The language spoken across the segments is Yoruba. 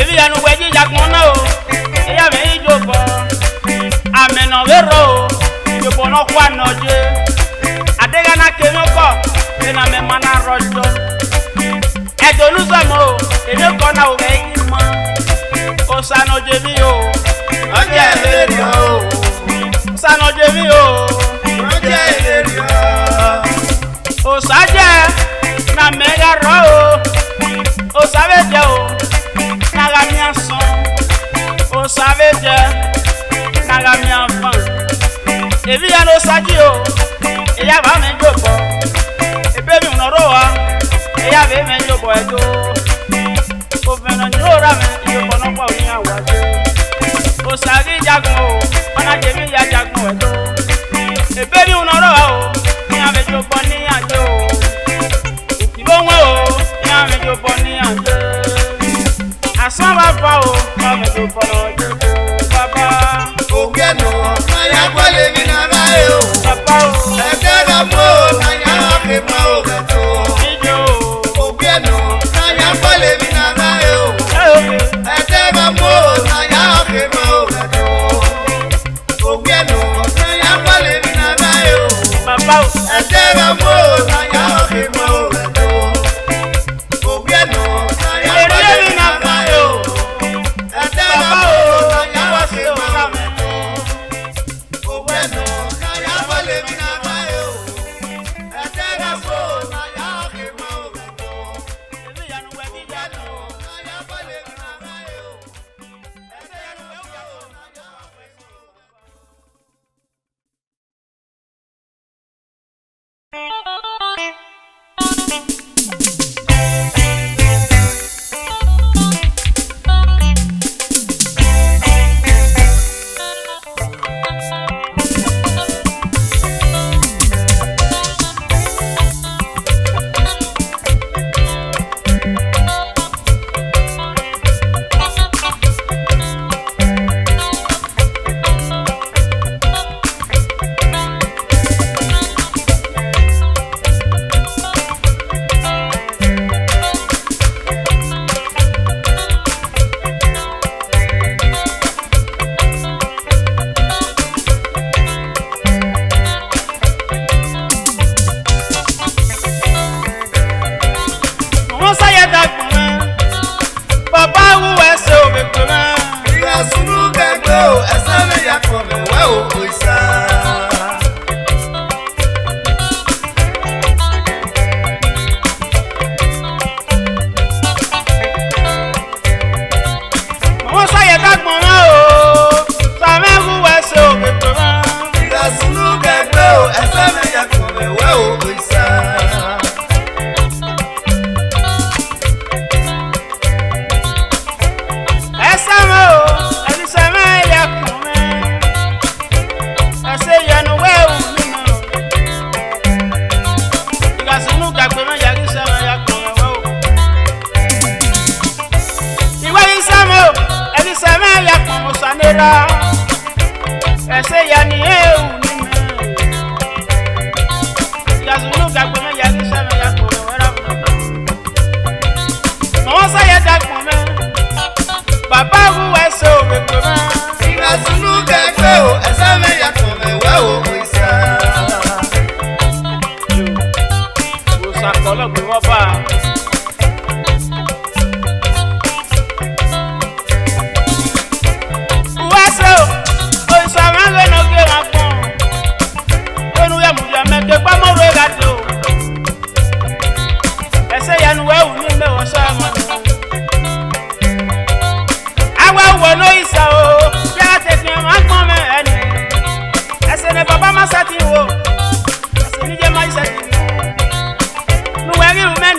Evi anu weji jagbon na o, eya me no vero yo bono Juan oye adega na kenyoko na me mana rojo edo luzamo ene ko na o veima o sano je mi o oje eleri o sano je mi o oje eleri o saje na mega ro o sabe je o na ga mi ason o sabe je na ga mi afan ebi ya no saji o eya ba me jobo ebe mi unoro wa eya be me jobo ejo o fena nyora me yo kono pa oni awaje o sagi jagun o ona je mi ya jagun ejo ebe mi unoro wa o ni a me jobo ni ajo o lo won o ni a me jobo ni ajo asan ba fa o ma me jobo no baba o geno na ya kwale mi na ba o papa o ekega mo na ya ke ma o gato ijo o geno na ya kwale mi na ba o ekega mo na ya ke ma o gato o geno na ya kwale mi na ba o papa o ekega mo na ya ke ma o gato o geno na ya kwale mi na ba o ekega mo na ya ke ma o gato o geno na ya kwale mi na ba o ekega mo na ya ke ma o gato ebi ya no we bi ja no na ya kwale mi na ba o sunu gege o ese me ya ko me we o oisa mo sa ye ta gbon o sa me wu we se o be to ma sunu gege o ese me ya ko me we o oisa esa mo eni se me ya ku me ase ya no we o ni mo iga sunu gagbe me ya ki se me ya ku me we o iwe ni se mo eni se me ya ku mo sanera ese ya ni e o ni me iga sunu gagbe me ya ki se me ya ku me we ra mo sa ye gagbe me baba wu eso me kuma sunu gege o ese me ya ko me we o oisa o sa kolo gbe wo ba weso o sa ma le no ge ma pon onu ya mu ya me ke pa mo re ga do ese ya nu we wu ni me wo sa ma wo no isa o ya te fi ma gbon me eni ese ne baba ma sati wo ese ni je ma sati nu we ri men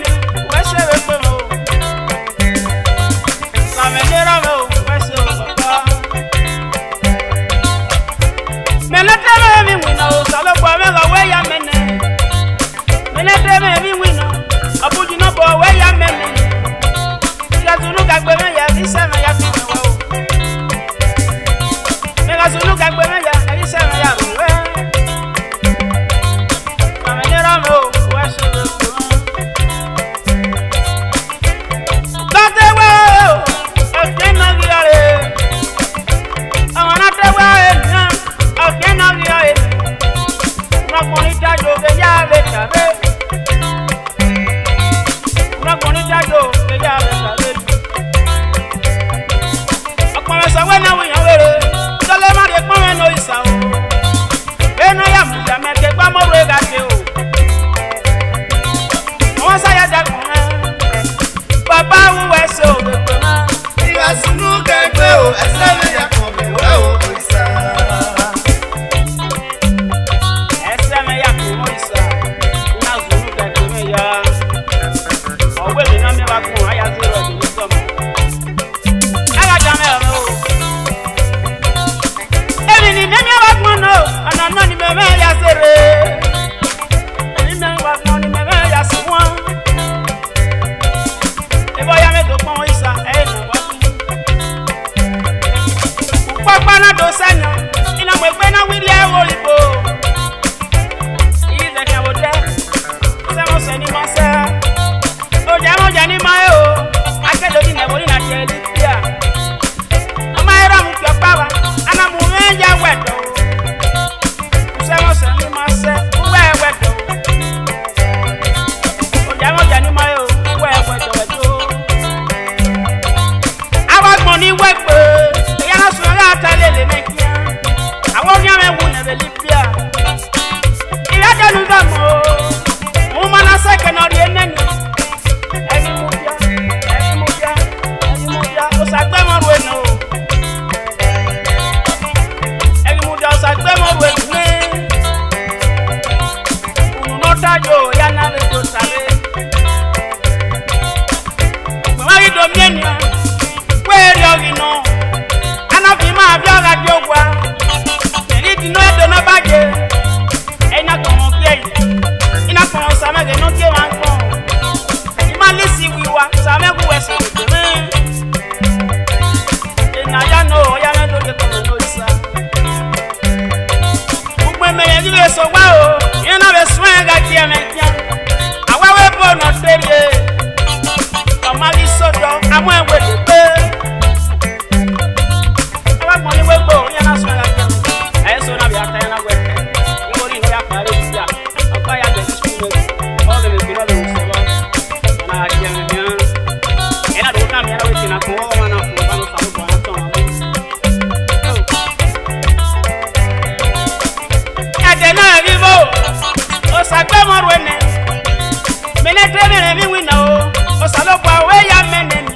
wina o osalogwa we ya menen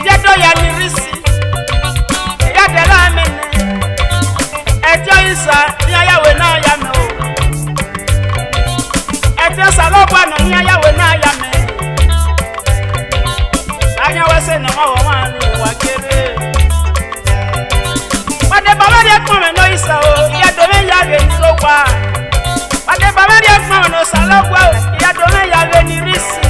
ya do ya ni risi ya de la menen ejo isa ya ya we na ya me o ejo salogwa no ya ya we na ya me anya we se no wa wa ni wa kere pade baba ya ko me no isa o ya do me ya ge ni lo wa pade baba ya ko me no salogwa ya do me ya ge ni risi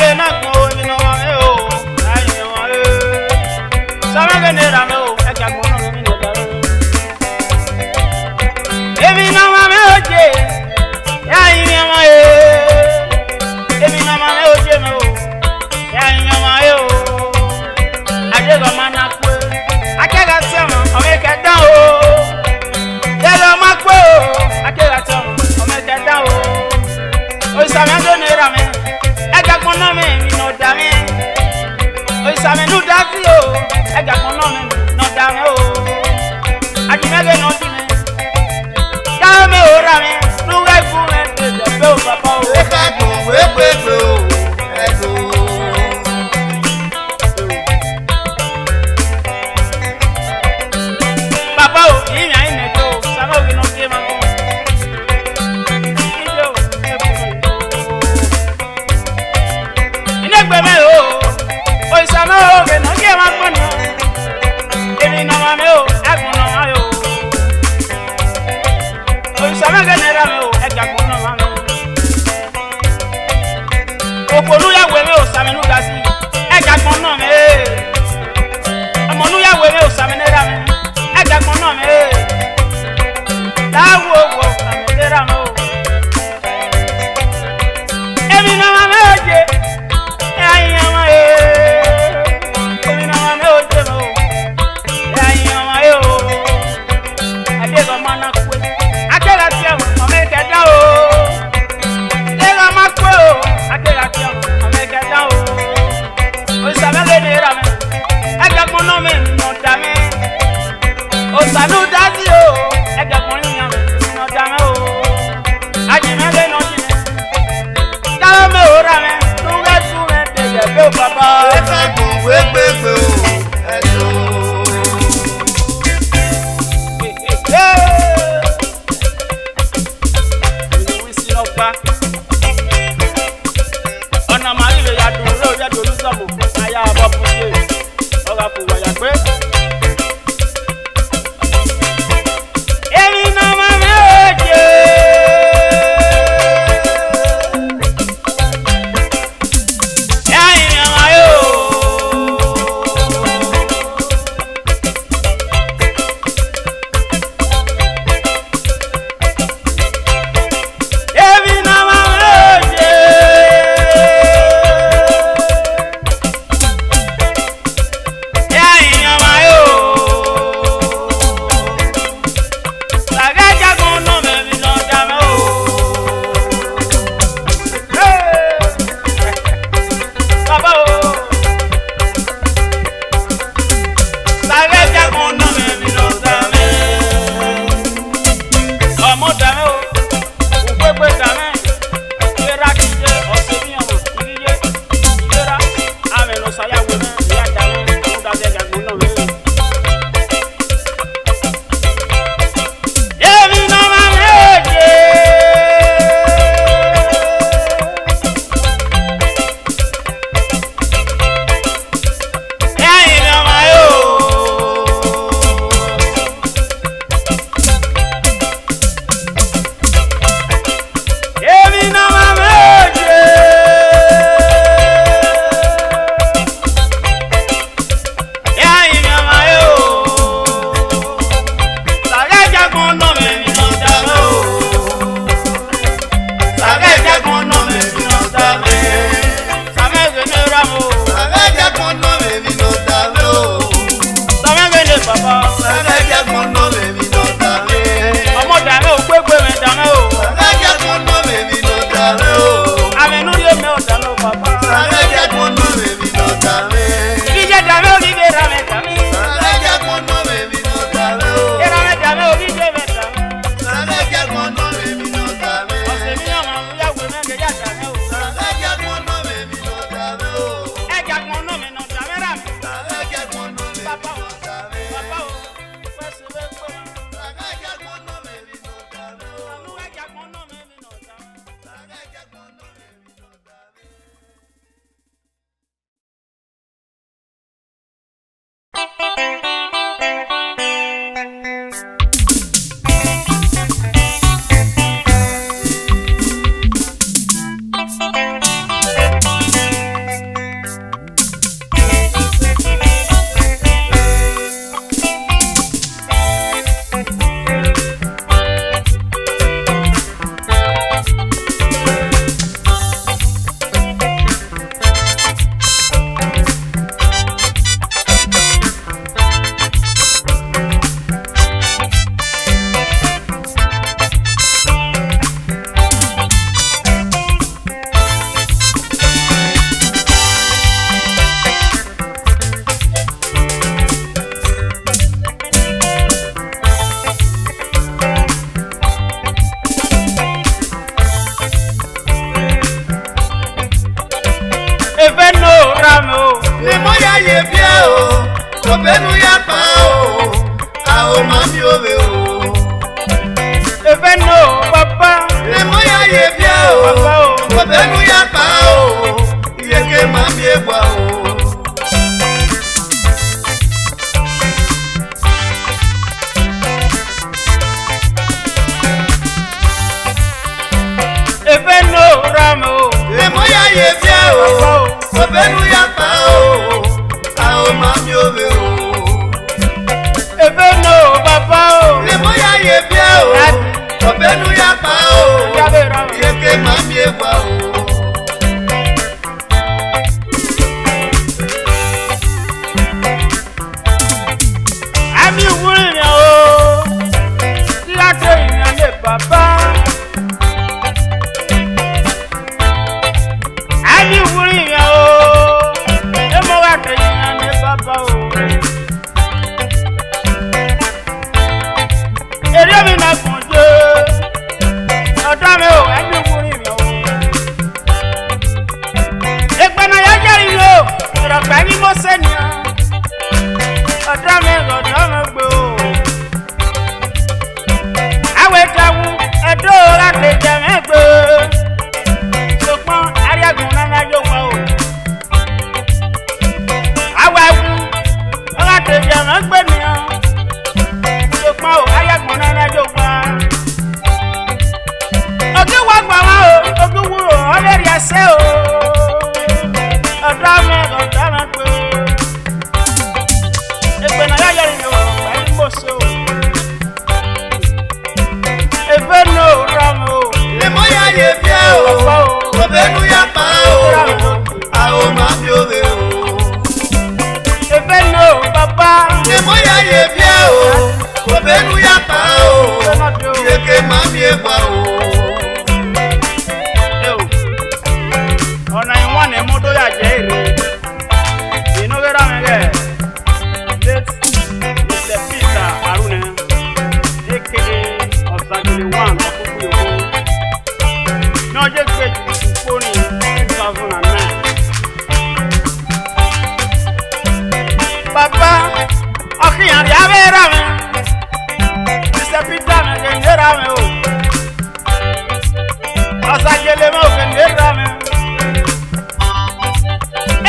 me na ko mi no ma me o. Ai ma e. Sama ke ne ra me o. E ka mo no mi no da. Ebi na ma me o je. Ai ma e. Ebi na ma me o je me o. Ai ma e o. Aje go ma na ko. Akega sama o me ke da o. Delo ma ko. Akega sama o me ke da o. O sama do ne ra me. Ega kono me mi no da me. O sama nu da fi o. Ega kono me no da me o. Aji me ge no di me. Da me o ra me. Nu ga fu me de pe o papa o. E ka do we o. E do. Papa o, ni nya ine do. Sama o no ke ma ko. Gbe me o o isama o ke no ke ma gbon no emi na ma me o agbon no ma yo o isama ke ne ra me o e ga gbon no ma me o ponu ya we me o sa me nu da si e ga gbon no me amonu ya we me o sa me ne ra me e ga gbon no me da wo wo sa me ne ra me o emi na ma me o je Efe no ramo. Le moya ye bia o. Obenu ya pa o. A o mami ove o. Efe no papa. Le moya ye bia o. Papa o. Obenu ya pa o. Yeke mami egwa o. Efe no ramo. Le moya ye bia o. Obenu ya pa o. A o mami ove o. Efe no papa o. Le moya ye bia o. Obenu ya pa o. Yeke mami egwa o. Ami wuri o. Late ìyànlẹ̀ bàbá. Ami wuri o. Emo wa te ìyànlẹ̀ bàbá o. Èrè mi na kùn jẹ́. Ọ̀dọ́ mi o, ami wuri o. Ìpinnu yẹn jẹ́ ìlú. Ìrọ̀pẹ́ ni mo ṣe nìyẹn. Ọ̀dọ́ mi gbé o. Àwọn ìjàwù ẹ̀dọ́ láti jẹ mẹ́gbẹ́. Ṣùgbọ́n Ariagun náà yóò wá o. Àwọn ẹ̀wù láti jẹ mẹ́gbẹ́ nìyẹn. Ṣùgbọ́n Ariagun náà yóò wá. Ògì wá gbà wá o. Ògì wúrò ọlẹ́rìí ẹsẹ̀ o. Ọ̀dọ́ mi gbé o. Ìpinnu yẹn yẹ ìyẹn o. Pẹ̀lú mọ̀ọ́sẹ̀ o. Efe no ramo. Le moya ye bia o. Obenu ya pa o. A o mami ove o. Efe no papa. Le moya ye bia o. Obenu ya pa o. Yeke mami egwa o. Ọ̀nà ìwọ̀n ni mo tó yà jẹ́ èrè. Inú wẹ́rà mi rẹ̀. Late Mr. Peter Arune, A.KA Ọ̀sàgìlì 1 ọ̀kúkú ìwò. Ní ọjọ́ ìgbèjì ìfúnni 2009. Bàbá ọkìyàn rí abẹ́ rà mi. Mr. Peter mi kì í ní rà mi o. Ọ̀sàgìlì mi ò kì í ní rà mi.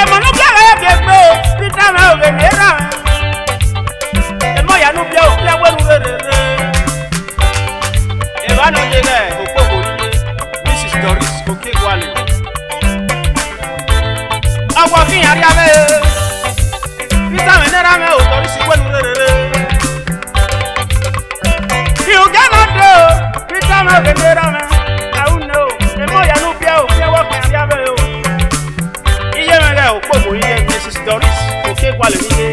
Èmọ̀nù kẹ́rẹ́ yẹ fi gbé o. Peter mi ò kì í ní rà mi. Èmọ̀ yanu bí o fi ẹwẹ́ nu rere. Ìbánu jẹ kẹ́ òpópó yìí. Mrs. Doris Oke Gwale. Ọwọ́ kíyàn rí abẹ́. Peter mi ní rà mi ò Doris wẹ́ nu rere. Ìhùgẹ́ náà dé o. Peter mi ò kì í ní rà mi. Àwọn ní o. Èmọ̀ yanu bí o fi ẹwọ́ kíyàn rí abẹ́ o. Iye mi rẹ̀ òpópó yìí. Mrs. Doris Oke Gwale níye.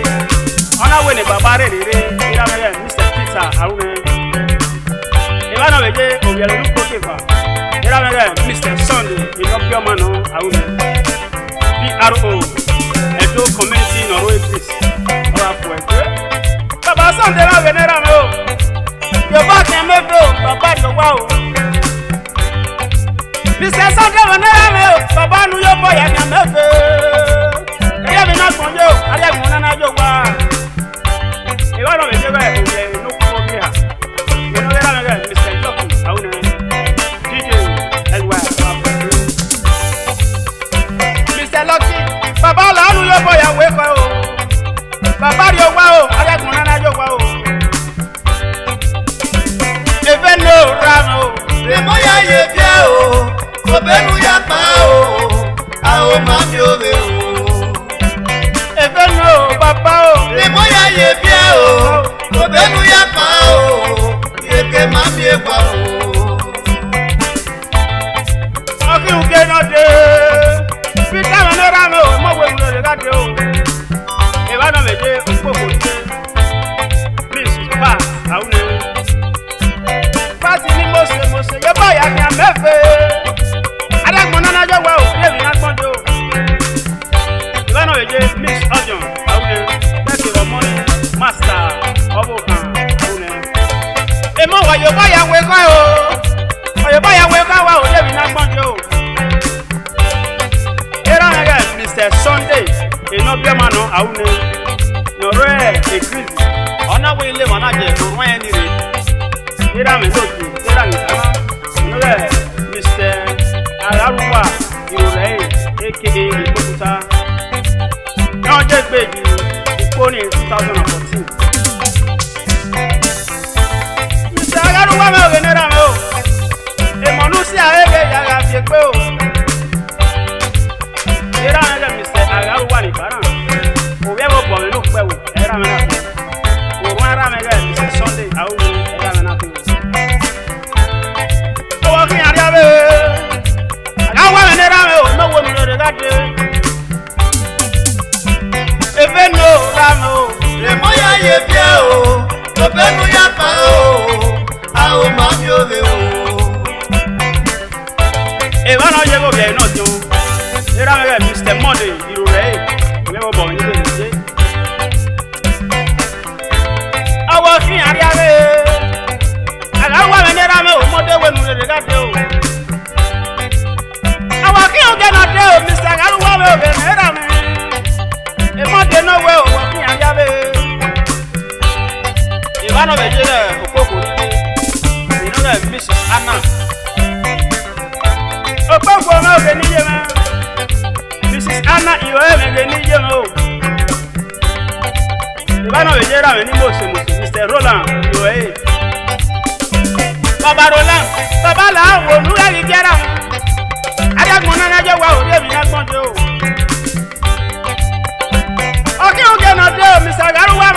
Ọ̀nà wo ni bàbá rẹ̀ rere? Ìdáná rẹ̀ Mr. Peter Arune. Ìbáná wẹ̀ jẹ́ òwúyẹ̀lẹ̀ ló kó kéfà. Ìdáná rẹ̀ Mr. Sunday Ìlọ́pẹ́ ọmọ náà Arune. PRO Edo Community Nọ̀rọ̀ Idris. Ọ̀rọ̀ àpò ẹ̀gbẹ́. Bàbá Sunday náà wẹ̀ náírà mi o. Yorùbá kì í mẹ́fẹ́ o. Bàbá ìlọ́wà o. Mr. Sunday wẹ̀ náírà mi o. Bàbá nu yóò bọ̀ yà kà mẹ́fẹ́. Ẹyẹ mi náà gbọ̀n yóò. Ariagun náà yóò wá. Ìwádọ̀ mi jẹ́ bẹ́ẹ̀ òye inú kúrò bí i à. Inú yẹ́rọ mi rẹ̀ Mr. Jockey àwọn DJ ẹ̀wà àpapọ̀. Mr. Lucky bàbá ọ̀làánú yóò bọ̀ ìyàwó ẹ̀kọ́ o. Bàbá rí owó o, Ariagun náà yóò wá o. Efe no ramo. Le moya ye bia o. Obenu ya pa o. A o mami ove o. Efe no papa o. Le moya ye bia o. Obenu ya pa o. Yeke mami egwa o. Ọkì òkè náà dé. Peter mi ní ramo o. Mọ̀wé mi lòdì láti o. Ìbáná mi dé òpópó dé. Miss Pa àwọn ènìyàn. Pàtì ní mọ̀sẹ̀ yóò bá ìyá kí a mẹ́fẹ́. Ariagun náà yóò wá o. Ilé mi náà gbọ́n dé o. Ìbáná mi dé Miss Ọjọ́ àwọn ènìyàn. Tẹ́sí ọmọ ní Master ọmọ kan àwọn ènìyàn. Èmọ̀ wà yóò bá ìyàwó ẹ̀kọ́ o. Ọ̀yọ́ bá ìyàwó ẹ̀kọ́ wa o. Ilé mi náà gbọ́n dé o. Ìrọ̀ ẹ̀gẹ́ Mr. Mr. Sunday, Enobia Mano, Aune, Nore, Equid, on our way, Levanaje, or when you read. Mr. Alaruwa, A.KA, now just baby, born in 2014. Mr. Alaruwa, Emonusia, Mr. Alaruwa, Mr. Sunday, Mr. Monday, you never born in the day. I was in Ariave. I want to know what when we got you. I was here again at Mr. Galuwa. A Monday no well working Ariave. Ivano Vegeta, Okoko, you know that Mrs. Anna. Okoko, no, Mrs. Anna, you have a new. Ivano Vegeta, Mr. Roland, you are. Baba Roland, Baba La, who are you get up? I don't want to go out there, not want to. Okay, not there, Mr. Garuwa,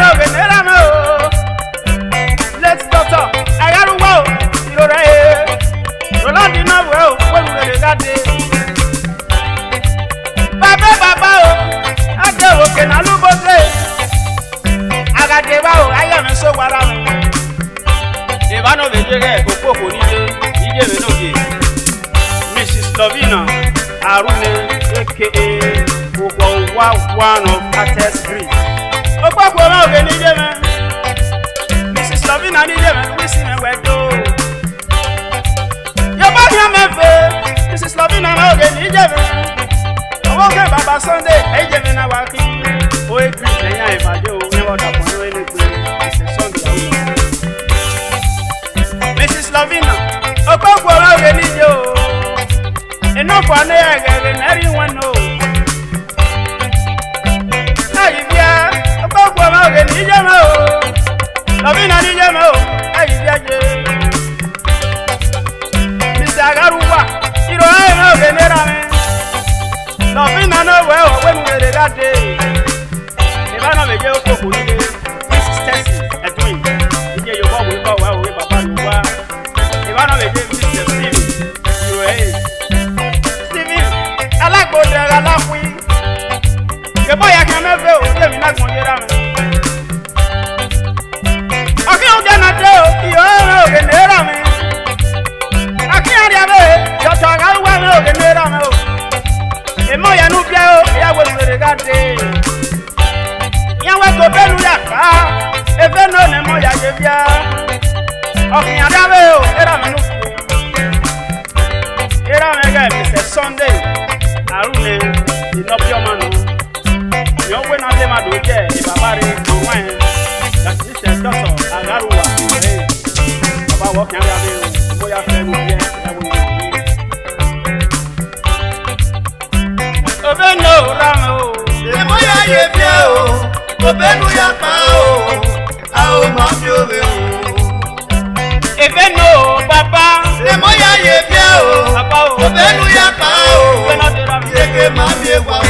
let's doctor. I got to go. You're right. Roland, you know well when we got it. Baba, I don't look and I look at it. I got the wow, I am so what I'm. Ivano Vegeta, Okoko, Mrs. Lovina, Arune, A.KA, one of Artist Street. Okoko, Mrs. Lovina, we see me where do. Your body, Mrs. Lovina, okay, Baba Sunday, I give in a walking. Oh, it's never Mrs. Lovina, Okoko, enough for everyone knows. Lovina, Mr. Garuwa, you know I know the Lovina, no well when we got day. If I know the Okoko, this is Tessie, a twin. You go with Papa. If I know the Stevie, you are Stevie. I like both the Alawi. The boy I can never tell me not more. Okay, I'm gonna tell you, I can't have it. Just talk out one of the Neramo. The more you know, I will regard it. You want to bend that car? If I know the more I give you, okay, I have Mr. Sunday, Arune, the Nopio Manu. You win on them at the day, if I marry to wine. That is a doctor, Agaruwa. About walking around the boy after we get. Obeno Ramo, the boy I gave you, Obenu Yapao, Ao Mafio. Ebeno, Papa, the boy I gave you, Obenu Yapao, Yeke Mami Wao.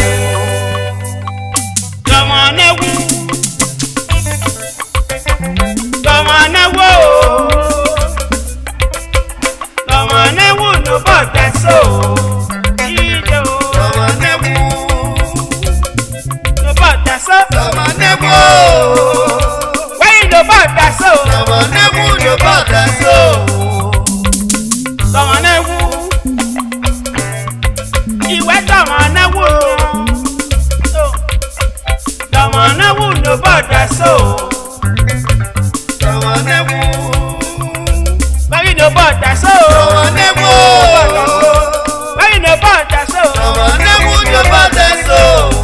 Come on, no but that's so. So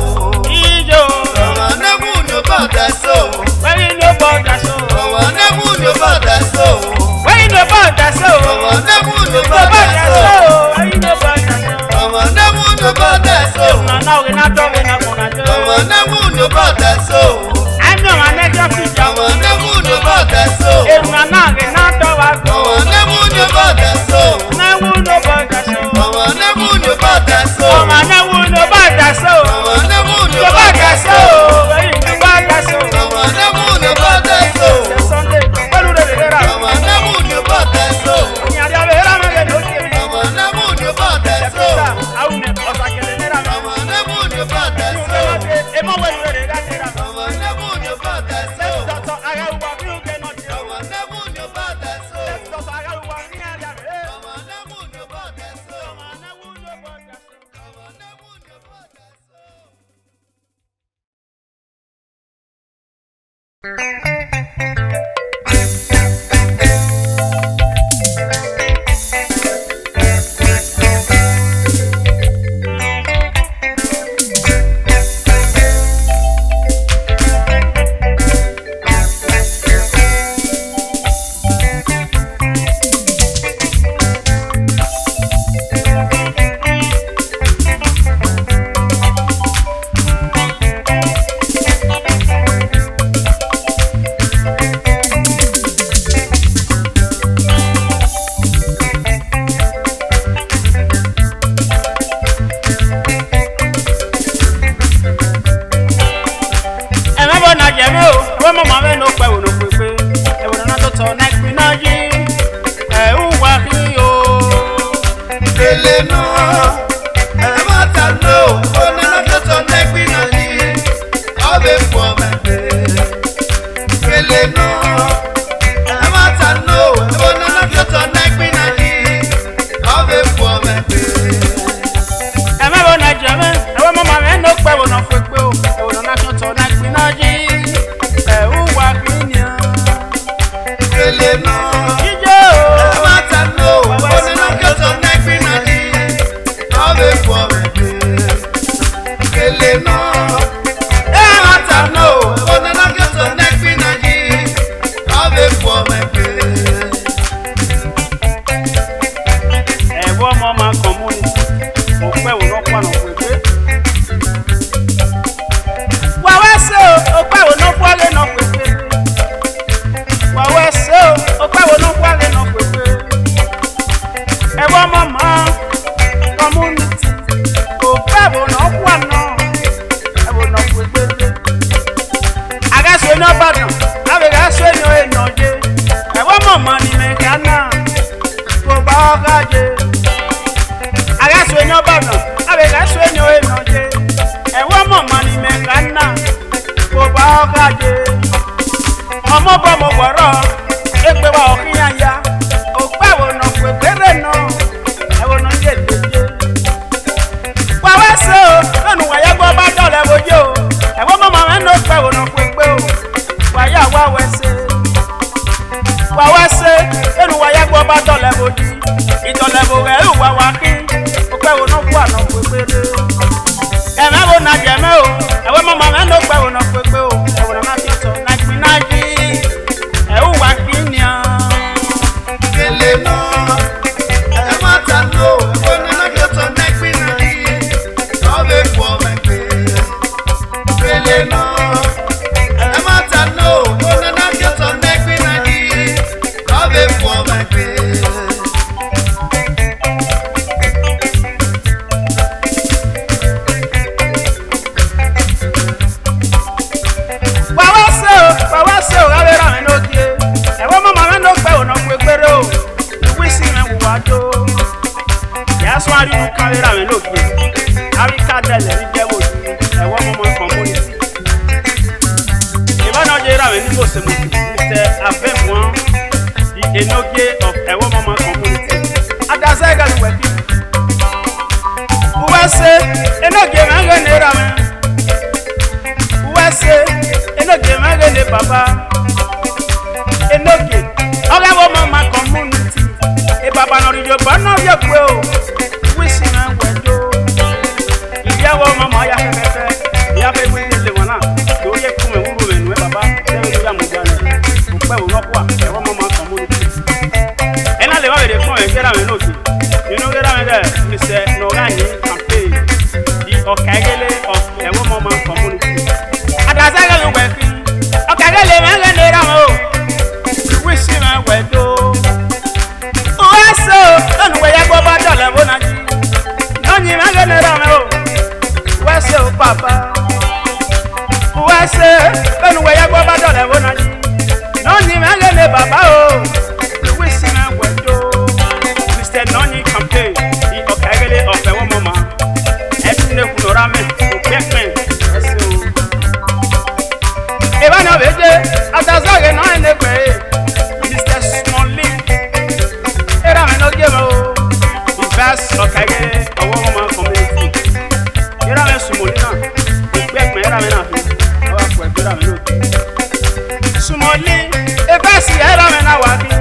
Sumoli, Ebasi, era mena waki.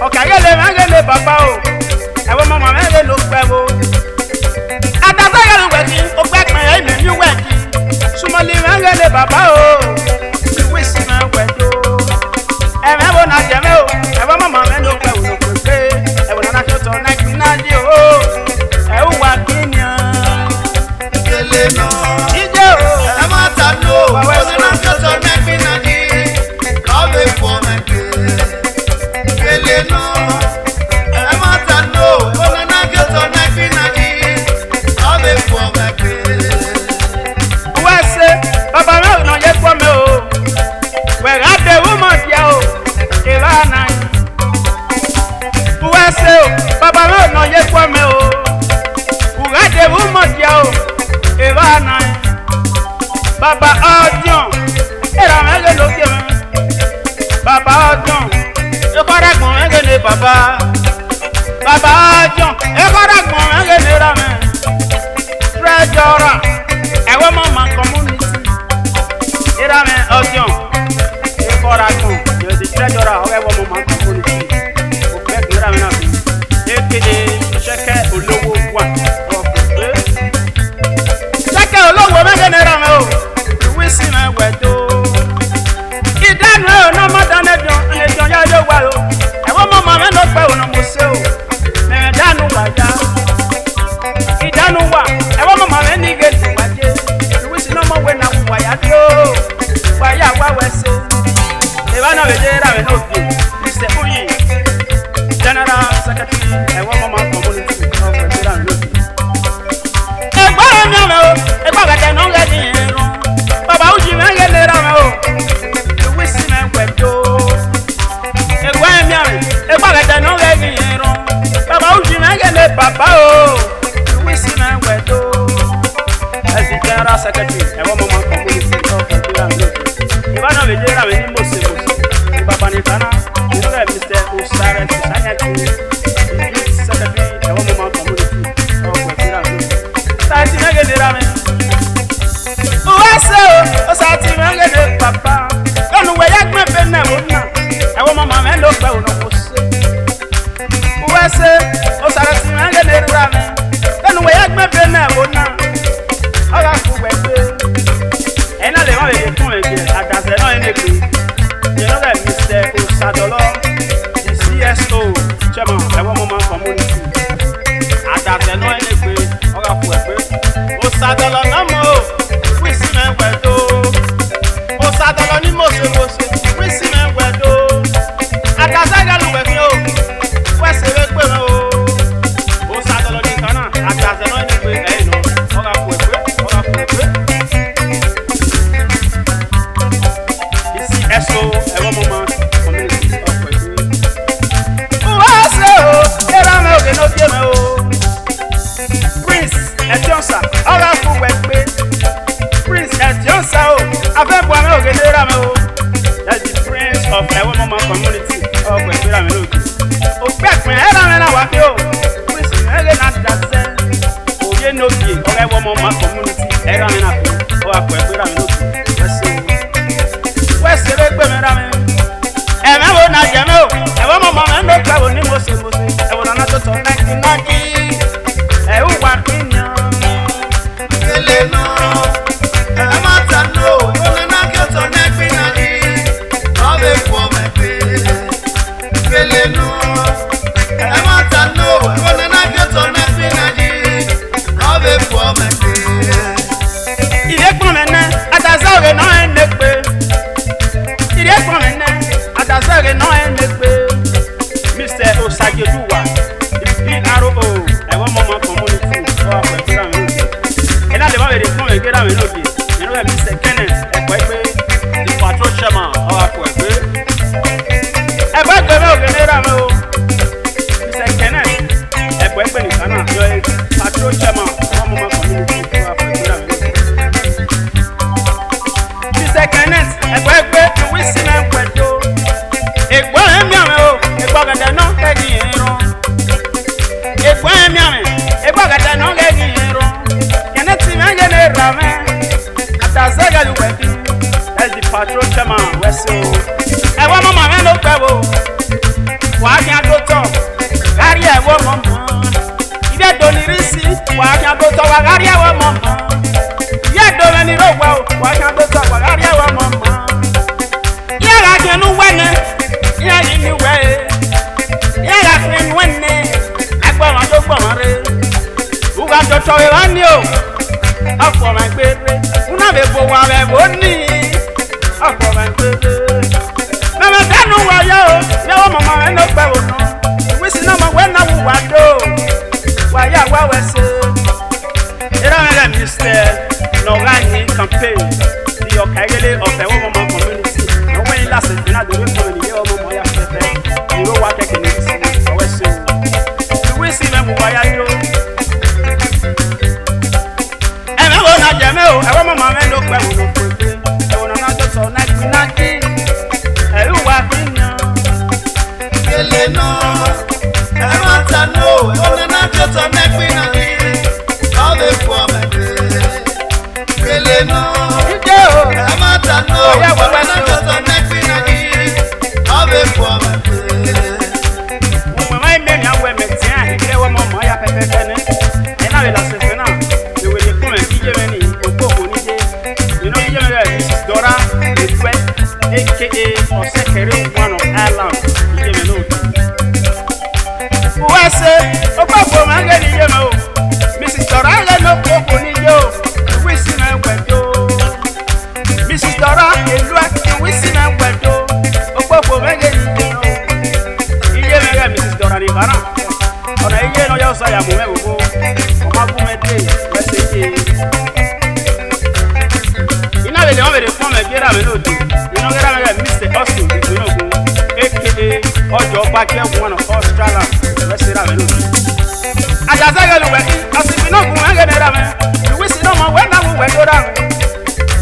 Okagele mangele papa o. Ewo mama mele no kwebo. Atazaga no waki, ogbek me e me ni waki. Sumoli mangele papa o. Wisi na wedo. Eme bo na jeme o. Ewo mama me no kwebo no kwe. Ewo na choto na kinadi o. Ewo wakinya. Kele no. Ije o. Amata no. Ona choto na kinadi. Love for me. Kele no. Amata no. Ona choto na kinadi. Love for me. Wese baba me no ye kwa me o. We ga de woman dia o. Ela na. Wese baba me no ye kwa me o. We ga de woman dia o. Ela na. Baba Odion. Era me le lo ke. Baba Odion. E kora gbon me ge le baba. Baba Odion. E kora gbon me ge le ra me. Treasurer. Ewo mama community. Era me Odion. E kora gbon. You the treasurer of ewo mama community. O pe era me na bi. A.KA Seke olowo wa. Seke olowo me ge era me o. Luwis me wedo. Idanu e no mo dan edion ya yo wa o. Ewo mama me no pe o no mo se o. Me danu wa ya. Idanu wa. Ewo mama me ni ge ti wa je. Luwis no mo we na wa ya do. Wa ya wa wese. E wa na we je ra me no bi. Mr. Oyi. General Secretary ewo mama community of Nigeria no bi. Egba mi ame o. Egba ga te no ga di irun. Baba uji me ge le ra me o. Luwis me wedo. Egba mi ame. Egba ga te no ga di irun. Baba uji me ge le papa o. Luwis me wedo. As the General Secretary ewo mama community of Nigeria no bi. Iba na we je ra me ni mose. Baba ni kana. Mr. Osare Society. Secretary ewo mama community of Nigeria no bi. Sati me ge le ra me. Uwase o sati me ge le papa. Kanu we yak me be na mo na. Ewo mama me lo pe o no mo se. Uwase o sati me ge le ra me. Kanu we yak me be na mo na. Oga ku we pe. Ena le wa we fun me je adase no ene pe. You know that Mr. Osadolo, the CSO, chairman ewo mama community. Adase no ene pe. Oga ku we pe. Osadolo no mo. Wisi me wedo. Osadolo ni mo se. Wisi me wedo. Adase ga lu we fi o. Wese we pe o. Osadolo ni kana. Adase no ene pe. Eh no. Oga ku we pe. Oga ku we pe. The CSO ewo mama community of Nigeria. Wase o. Era me o ke no tie me o. Prince Etionsa. Oga ku we pe. Prince Etionsa o. Afe bo me o ke le ra me o. That's the prince of ewo mama community of Nigeria me lo. O pe pin era me na wa ke o. Prince me ge na dase. Oye no bi oga ewo mama community era me na pe. O wa ku Nigeria me lo. Wese we pe me ra me. E me wo na je me o. Ewo mama me no pe o ni mo se. Ewo na to to na kinadi. E u wa kinya. Kele no. Amata no. Ona choto na kinadi. Love for me. Kele no. Amata no. Ona choto na kinadi. Love for me. Ile pon me na atazore no ene pe. Ile pon me na atazore no ene pe. Mr. Osageduwa, the PRO ewo mama community o Nigeria me lo. Ena le ba we de pon me gera me lo bi. You know Mr. Kenneth Ekwepe, the patrol chairman o Ekwepe. Ekwepe me o genera me o. Mr. Kenneth Ekwepe ni kana yo patrol chairman o mama community o Nigeria me lo. Mr. Kenneth Ekwepe wisi me wedo. Egbo emi ame o, egbo gada no ke gi irun. Egbo emi ame, egbo gada no ke gi irun. Kenneth me ge ne ra me. Atazaga lu we bi. That's the patrol chama weso e wo mama me no pe wo wa nya do to gari e wo mama ibe do ni risi wa nya do to wa gari e wo mama ye do me ni ro wa nya do to wa gari e wo mama ye ga ke nu wene ye ni ni we ye ga ke nu wene agba ma do gbo mare u ga do to we wa ni o afọ ma gbere una be bo wa be bo ni afọ ma gbere na me danu wa yo ya wo mama me no pe wo no we si na ma we na wo wa do wa ya wa we se era me la mister no gani campaign di o kaigele of the wo mama community no when last na do we for ni yo mama ya pepe ni ro wa keke ni si we se we si me wa ya yo jame o ewo mama me no pe wo no pe ewo na do so na ki e wa kinya Ele no e ma ta no ewo na do so na ki na ki all the for me Ele no ije o e ma ta no ewo na do so na ki na ki all the for me mama me nya we me ti a ire wo mama ya pepe ne e na we la se na we we ko me ije me ni Dora, A.KA, or second one of Almbum. You give me no. Who I say, Opa, I'm getting you know. Mrs. Dora, I know Coco Nijo. We see my window. Mrs. Dora, we see my window. Opa, I'm getting you know. You give me Mrs. Dora, the Ghana. Or I get on your side, I'm going to go. I'm going to go. Let's say, they want to form a get out of it. You know, get Mr. Austin, you know, A.KA, or your back here, one of Australia. Let's say that. As I say, as if you know, I'm going to get around. You wish no more when I will go down.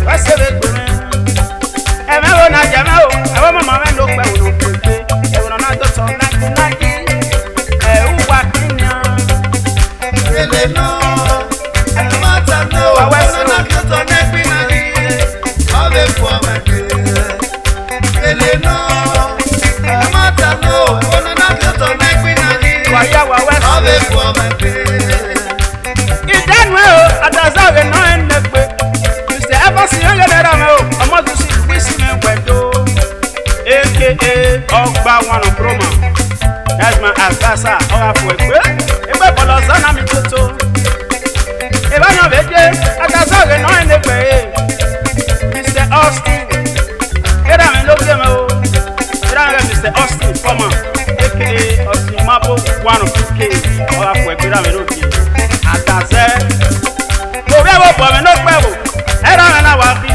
Let's say it. And I will not jam out. I want my man look well. I will not do so. Ele no e ma ta no I was not do so na ki na ki all the for me Ele no e ma ta no I was not do so na ki na ki all the for me Idan we o adaza we no en de pe you say ever see you get am o omo to see we see me kwendo A.KA Ogba one of Roma. That's my advisor or for pe ebe bolo sana mi toto eba no beje adaza we no en de pe Mr. Austin era me lo que me o era Mr. Austin former A.KA Austin Mabo one of UK or for pe era me lo que adaze ko be wo bo me no pe o era me na wa fi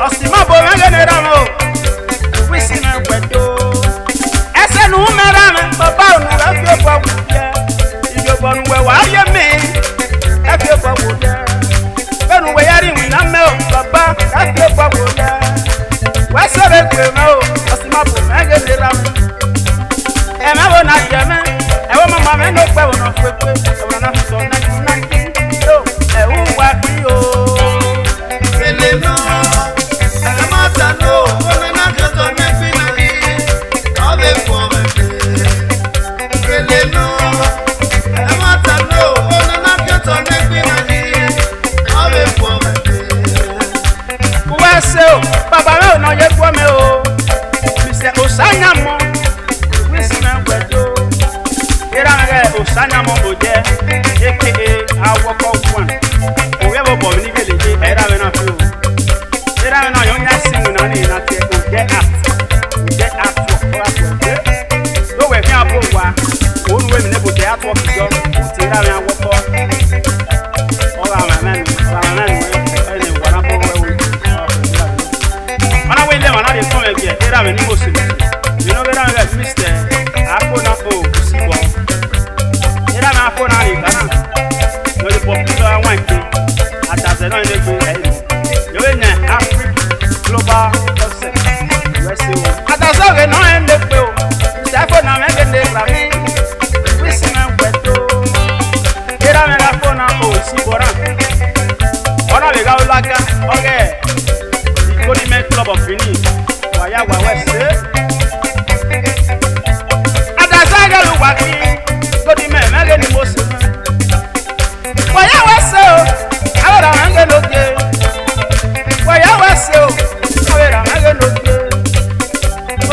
Austin Mabo me ge ne ra mo we see me kwendo ese nu me ra me baba nu ra fi bo wu je ijo bo nu we wa ye mi e fi bo wu je benu we yari wi na me o baba e fi bo wu je we se be pe me o Austin Mabo me ge ne ra me e me wo na je me e wo mama me no pe wo no fe pe e wo na so na yo e wu wa fi o Ele no e ma ta no I was not do so na ki na ki all the for me Ele no e ma ta no I was not do so na ki na ki all the for me we se o baba me o no ye gbo me o Mr. Osanya mo we si me gbedo era me Osanya mo o je A.KA awoko one o we bo ni gele je era me na fi o era me na yo nya sing na ni na te o je act o we we fi abo wa o nu we mi ne bo je act o fi jo o ti era me awoko o ra ma na ni e ni wa na bo we mana we le mana de come again era me ni mo se you know era me Mr. Akona o sibo era me Akona ni kana no le popular one ke ataze no ile gbe yo nya Africa global concept we say o ataze we no en de pe o Mr. Akona me ge de ra mi we si me kweto era me Akona o sibo ra ona le ga ulaga oge ikoni Benin Club of Benin. Waya wawese. Adazaga luwaki. Godi me mege ni mosi. Waya wese o. Awara mange loge. Waya wese o. Awara mange loge.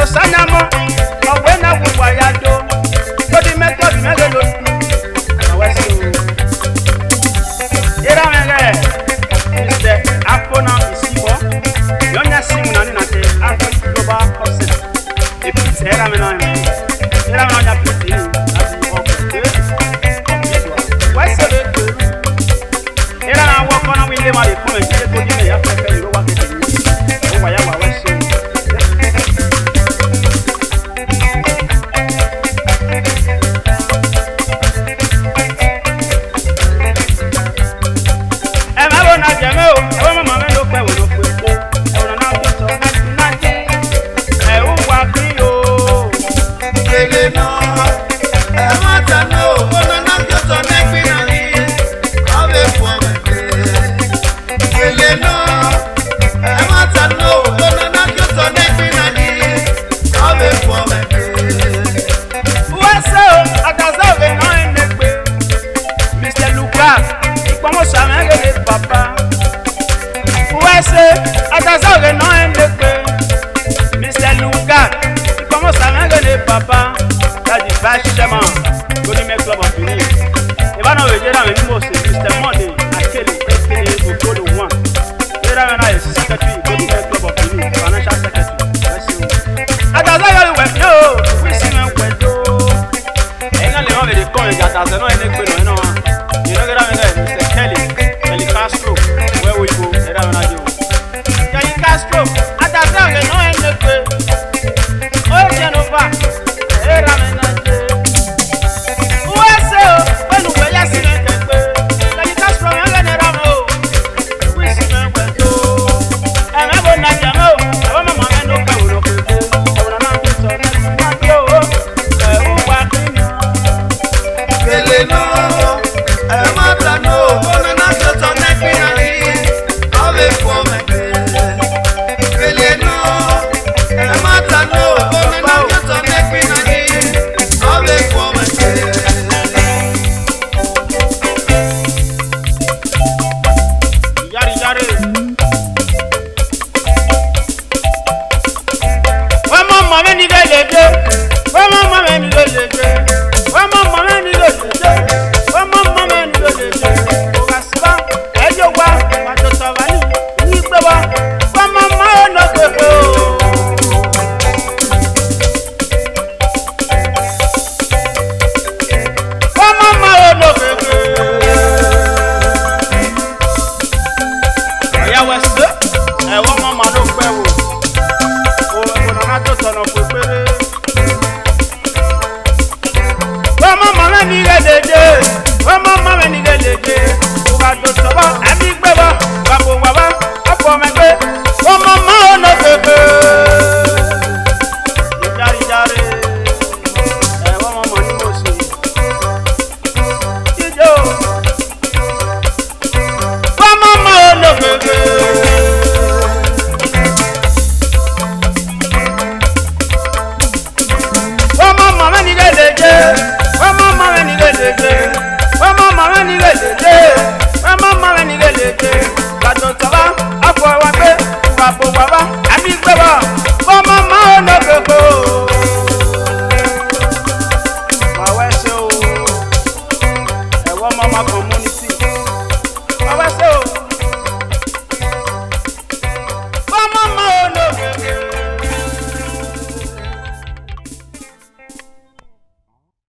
Osanyamo. Owena wu waya do. Godi me mege loge. Wawese o. Era mege. Mr. Apona Isibo. Yonya sing nani nate African global concept. E pizza era mena me. Era mena nya pizza. Why say it? Era na wo kona wi le ma le fun e je ko ni ya fe fe ro wa ke ni. O wa ya wa we so. E ma bo na je me o. O mo ma me lo pe wo lo pe. Papa, Atazawe no endekwe, Mr. Luka, comment ça m'a gagné papa, t'as dit vache chemin, Benin Club of Benin. Et va nous aider dans le mot c'est Mr. Monday, A.KA, au code 1. Et là maintenant il c'est secrétaire Benin Club of Benin, financial secretary. Merci. Atazawe le web no, oui c'est un wedo. Et quand les gens veulent qu'on les Atazawe no endekwe no no. You know that Mr. Kelly Castro, where we go, et là maintenant Castro, Atazawe no endekwe. Oh Genova, et là maintenant. Uwase o, pẹ̀lú pẹ̀lú sí ní kẹ̀kẹ́. Kelly Castro yẹn lẹ́nu ẹ̀rọ mọ́ o. Wí sí ní pẹ̀lú. Ẹ̀mẹ́ bò ní ajá mọ́ o. Àwọn mọ̀mọ́ mẹ́nu kẹ̀wò ló kéde. Ẹ̀wọ̀n náà ń sọ ní wájú o. Ẹ̀wù wá kí ni. Kele no, mata no, ona na soto na pinali. Ave fo me. Kele no, mata no, ona na soto na pinali. Ave fo me. Yari yari. Wọ́n mọ̀ mọ̀ mí ní gẹ́lẹ́dẹ́. Wọ́n mọ̀ mọ̀ mí ní gẹ́lẹ́dẹ́. Wọ́n mọ̀ mọ̀ mí ní gẹ́lẹ́dẹ́. Wọ́n mọ̀ mọ̀ mí ní gẹ́lẹ́dẹ́. Ògà síbá ẹ̀jọ̀ wá pàtó sọ̀rọ̀ ní ìgbé wa. Wọ́n mọ̀ mọ̀ ẹ̀ lọ gbogbo. Wọ́n mọ̀ mọ̀ ẹ̀ lọ gbogbo. Ọ̀yá wẹ̀sẹ̀ ẹ̀wọ́n mọ̀ mọ̀ ló pẹ́ wò. Òun náà tó tọ̀nà pé péré. Wọ́n mọ̀ mọ̀ mẹ́ ní gẹ́lẹ́dẹ́. Wọ́n mọ̀ mọ̀ mẹ́ ní gẹ́lẹ́dẹ́. Ògà tó sọ̀bọ̀ ẹ̀mí gbé wá. Gbàgbó wà wá ọ̀pọ̀ mẹ́gbẹ́. Wọ́n mọ̀ mọ̀ ẹ̀ lọ gbogbo. Jari jari. Ẹ̀wọ́n mọ̀ mọ̀ ní mo sè. Jíjó. Wọ́n mọ̀ mọ̀ ẹ̀ lọ gbogbo. Wọ́n mọ̀ mọ̀ mẹ́ ní gẹ́lẹ́dẹ́. Wọ́n mọ̀ mọ̀ mẹ́ ní gẹ́lẹ́dẹ́. Wọ́n mọ̀ mọ̀ mẹ́ ní gẹ́lẹ́dẹ́. Wọ́n mọ̀ mọ̀ mẹ́ ní gẹ́lẹ́dẹ́. Gbàdọ̀ sọ̀rọ̀ àpò ẹ̀wọ̀n gbé. Gbàgbó wà wá ẹ̀mí gbé wá.